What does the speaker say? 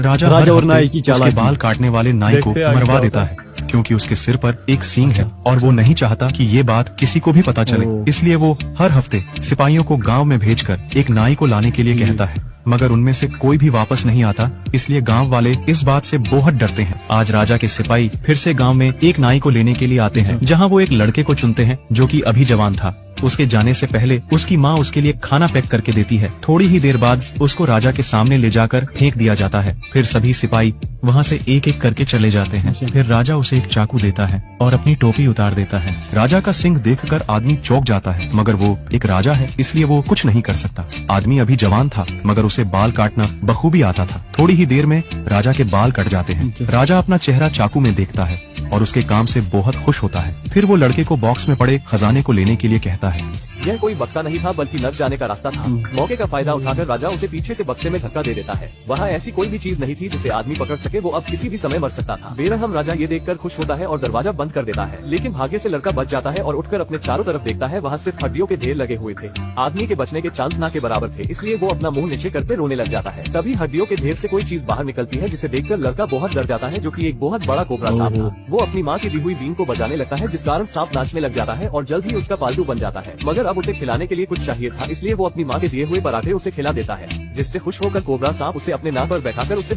राजा राजा हर और हफ्ते नाई की उसके चालाकी। बाल काटने वाले नाई को देखते हैं आगे मरवा क्या देता होता है, क्योंकि उसके सिर पर एक सींग है और वो नहीं चाहता कि ये बात किसी को भी पता चले। ओह। इसलिए वो हर हफ्ते सिपाहियों को गांव में भेजकर एक नाई को लाने के लिए कहता है, मगर उनमें से कोई भी वापस नहीं आता। इसलिए गांव वाले इस बात से बहुत डरते हैं। आज राजा के सिपाही फिर से गांव में एक नाई को लेने के लिए आते हैं, जहां वो एक लड़के को चुनते हैं जो कि अभी जवान था। उसके जाने से पहले उसकी माँ उसके लिए खाना पैक करके देती है। थोड़ी ही देर बाद उसको राजा के सामने ले जाकर फेंक दिया जाता है। फिर सभी सिपाही वहाँ से एक एक करके चले जाते हैं। फिर राजा उसे एक चाकू देता है और अपनी टोपी उतार देता है। राजा का सिंह देखकर आदमी चौंक जाता है, मगर वो एक राजा है इसलिए वो कुछ नहीं कर सकता। आदमी अभी जवान था, मगर उसे बाल काटना बखूबी आता था। थोड़ी ही देर में राजा के बाल कट जाते हैं। राजा अपना चेहरा चाकू में देखता है और उसके काम से बहुत खुश होता है। फिर वो लड़के को बॉक्स में पड़े खजाने को लेने के लिए कहता है। यह कोई बक्सा नहीं था बल्कि लग जाने का रास्ता था। मौके का फायदा उठाकर राजा उसे पीछे से बक्से में धक्का दे देता है। वहाँ ऐसी कोई भी चीज नहीं थी जिसे आदमी पकड़ सके, वो अब किसी भी समय मर सकता था। बेरहम राजा ये देखकर खुश होता है और दरवाजा बंद कर देता है, लेकिन भाग्य से लड़का बच जाता है और उठकर अपने चारों तरफ देखता है। वहाँ सिर्फ हड्डियों के ढेर लगे हुए थे। आदमी के बचने के चांस ना के बराबर थे, इसलिए वो अपना मुंह नीचे करके रोने लग जाता है। तभी हड्डियों के ढेर से कोई चीज बाहर निकलती है, जिसे देखकर लड़का बहुत डर जाता है, जो कि एक बहुत बड़ा कोबरा सांप था। वो अपनी माँ की दी हुई बीन को बजाने लगता है, जिस कारण सांप नाचने लग जाता है और जल्द ही उसका पालतू बन जाता है। मगर अब उसे खिलाने के लिए कुछ चाहिए था, इसलिए वो अपनी माँ के दिए हुए पराठे उसे खिला देता है, जिससे खुश होकर कोबरा सांप उसे अपने नाक पर बैठाकर उससे